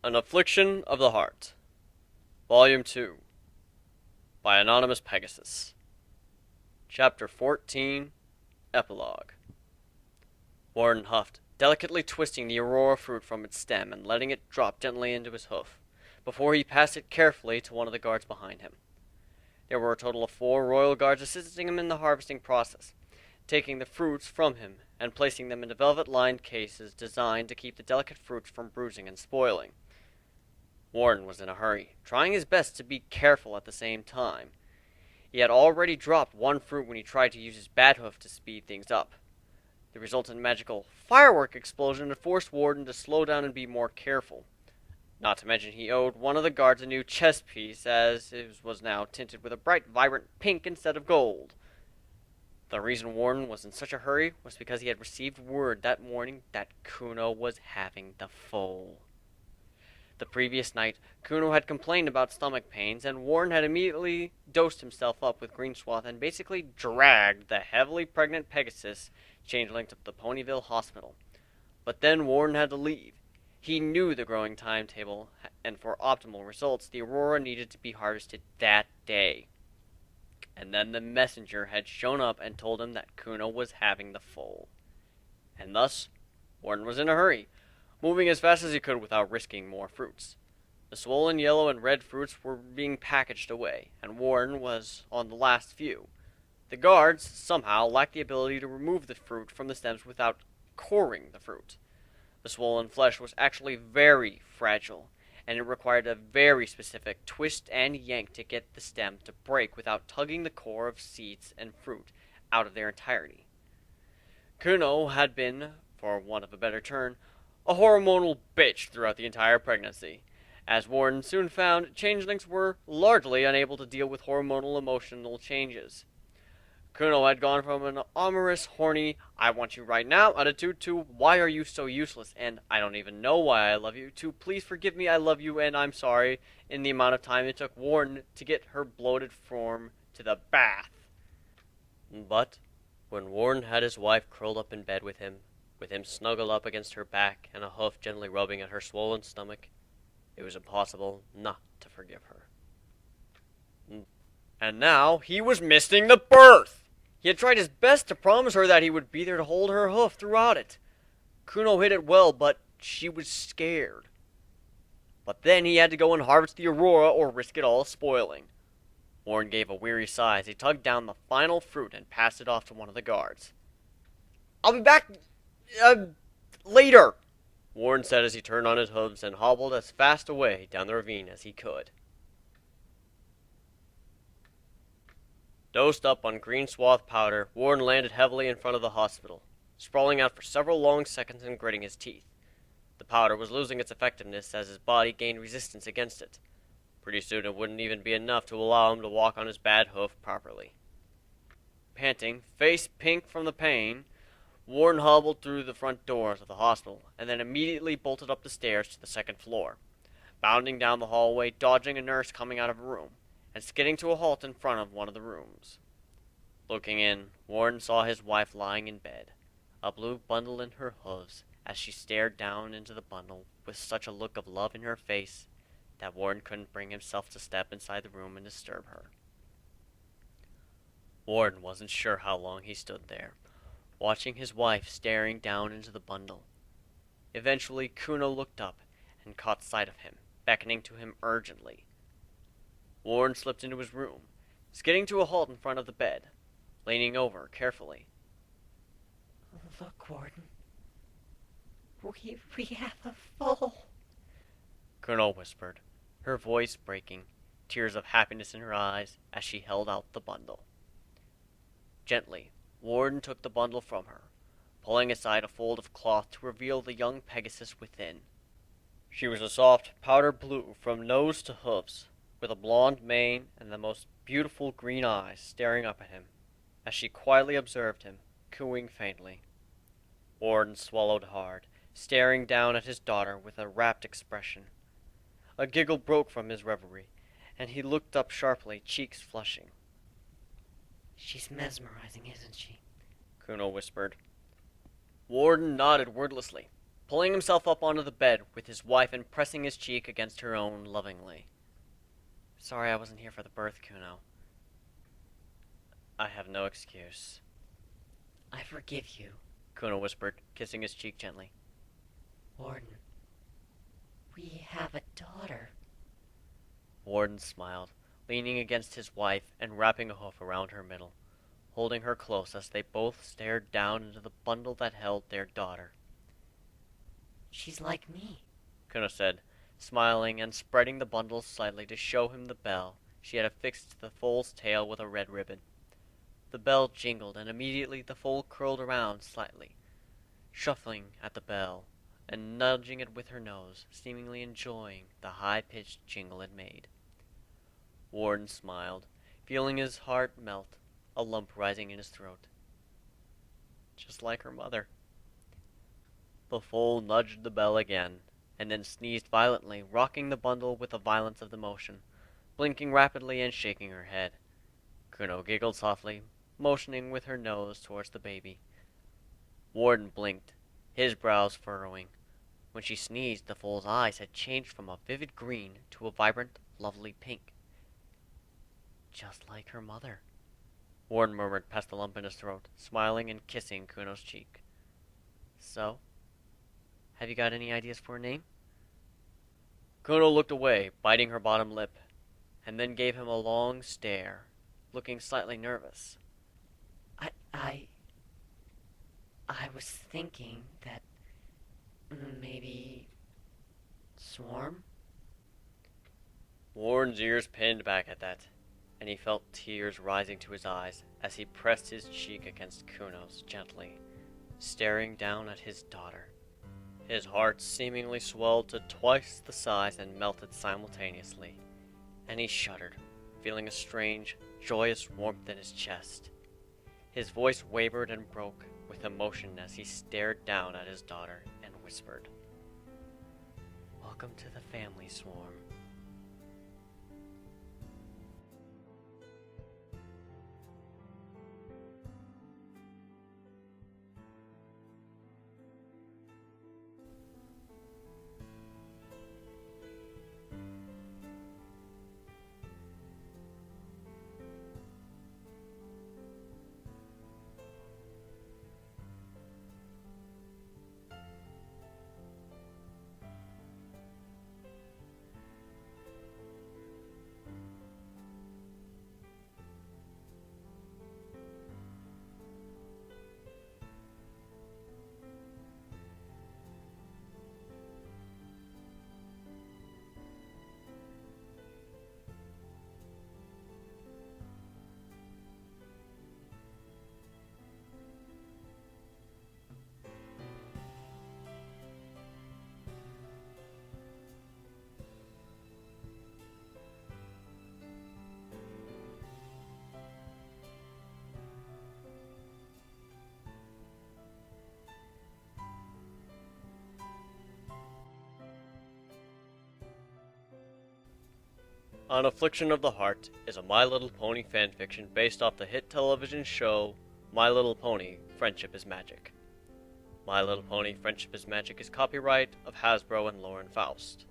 An Affliction of the Heart, Volume 2, by Anonymous Pegasus. Chapter 14, Epilogue. Warren huffed, delicately twisting the aurora fruit from its stem and letting it drop gently into his hoof, before he passed it carefully to one of the guards behind him. There were a total of 4 royal guards assisting him in the harvesting process, taking the fruits from him and placing them into velvet-lined cases designed to keep the delicate fruits from bruising and spoiling. Warren was in a hurry, trying his best to be careful at the same time. He had already dropped one fruit when he tried to use his bat hoof to speed things up. The resultant magical firework explosion had forced Warden to slow down and be more careful. Not to mention he owed one of the guards a new chess piece, as it was now tinted with a bright, vibrant pink instead of gold. The reason Warren was in such a hurry was because he had received word that morning that Kuno was having the foal. The previous night, Kuno had complained about stomach pains, and Warren had immediately dosed himself up with green swath and basically dragged the heavily pregnant Pegasus changeling to the Ponyville hospital. But then Warren had to leave. He knew the growing timetable, and for optimal results, the Aurora needed to be harvested that day. And then the messenger had shown up and told him that Kuno was having the foal. And thus, Warren was in a hurry, moving as fast as he could without risking more fruits. The swollen yellow and red fruits were being packaged away, and Warren was on the last few. The guards, somehow, lacked the ability to remove the fruit from the stems without coring the fruit. The swollen flesh was actually very fragile, and it required a very specific twist and yank to get the stem to break without tugging the core of seeds and fruit out of their entirety. Kuno had been, for want of a better term, a hormonal bitch throughout the entire pregnancy. As Warren soon found, changelings were largely unable to deal with hormonal emotional changes. Kuno had gone from an amorous, horny, I want you right now attitude to why are you so useless and I don't even know why I love you to please forgive me, I love you and I'm sorry in the amount of time it took Warren to get her bloated form to the bath. But when Warren had his wife curled up in bed with him snuggled up against her back and a hoof gently rubbing at her swollen stomach, it was impossible not to forgive her. And now he was missing the birth! He had tried his best to promise her that he would be there to hold her hoof throughout it. Kuno hid it well, but she was scared. But then he had to go and harvest the Aurora or risk it all spoiling. Warren gave a weary sigh as he tugged down the final fruit and passed it off to one of the guards. I'll be back, later, Warren said as he turned on his hooves and hobbled as fast away down the ravine as he could. Dosed up on green swath powder, Warren landed heavily in front of the hospital, sprawling out for several long seconds and gritting his teeth. The powder was losing its effectiveness as his body gained resistance against it. Pretty soon it wouldn't even be enough to allow him to walk on his bad hoof properly. Panting, face pink from the pain, Warren hobbled through the front doors of the hospital and then immediately bolted up the stairs to the second floor, bounding down the hallway, dodging a nurse coming out of a room, and skidding to a halt in front of one of the rooms. Looking in, Warren saw his wife lying in bed, a blue bundle in her hooves, as she stared down into the bundle with such a look of love in her face that Warren couldn't bring himself to step inside the room and disturb her. Warren wasn't sure how long he stood there, watching his wife staring down into the bundle. Eventually, Kuno looked up and caught sight of him, beckoning to him urgently. Warren slipped into his room, skidding to a halt in front of the bed, leaning over carefully. Look, Warden. We have a foal, Kuno whispered, her voice breaking, tears of happiness in her eyes as she held out the bundle. Gently, Warden took the bundle from her, pulling aside a fold of cloth to reveal the young Pegasus within. She was a soft powder blue from nose to hoofs, with a blonde mane and the most beautiful green eyes staring up at him, as she quietly observed him, cooing faintly. Warden swallowed hard, staring down at his daughter with a rapt expression. A giggle broke from his reverie, and he looked up sharply, cheeks flushing. She's mesmerizing, isn't she? Kuno whispered. Warden nodded wordlessly. pulling himself up onto the bed with his wife and pressing his cheek against her own lovingly. "Sorry I wasn't here for the birth, Kuno." "I have no excuse," I forgive you, Kuno whispered, kissing his cheek gently. Warden. We have a daughter. Warden smiled, leaning against his wife and wrapping a hoof around her middle, holding her close as they both stared down into the bundle that held their daughter. She's like me, Kuno said, smiling and spreading the bundle slightly to show him the bell she had affixed to the foal's tail with a red ribbon. The bell jingled, and immediately the foal curled around slightly, shuffling at the bell and nudging it with her nose, seemingly enjoying the high-pitched jingle it made. Warden smiled, feeling his heart melt, a lump rising in his throat. Just like her mother. The foal nudged the bell again, and then sneezed violently, rocking the bundle with the violence of the motion, blinking rapidly and shaking her head. Kuno giggled softly, motioning with her nose towards the baby. Warden blinked, his brows furrowing. When she sneezed, the foal's eyes had changed from a vivid green to a vibrant, lovely pink. Just like her mother, Warden murmured past the lump in his throat, smiling and kissing Kuno's cheek. So, have you got any ideas for a name? Kuno looked away, biting her bottom lip, and then gave him a long stare, looking slightly nervous. I was thinking that maybe Swarm? Warren's ears pinned back at that, and he felt tears rising to his eyes as he pressed his cheek against Kuno's gently, staring down at his daughter. His heart seemingly swelled to twice the size and melted simultaneously, and he shuddered, feeling a strange, joyous warmth in his chest. His voice wavered and broke with emotion as he stared down at his daughter and whispered, "Welcome to the family, Swarm." An Affliction of the Heart is a My Little Pony fanfiction based off the hit television show My Little Pony: Friendship is Magic. My Little Pony: Friendship is Magic is copyright of Hasbro and Lauren Faust.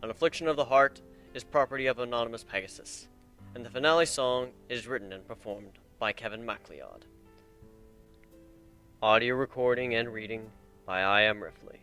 An Affliction of the Heart is property of Anonymous Pegasus, and the finale song is written and performed by Kevin MacLeod. Audio recording and reading by I Am Riffley.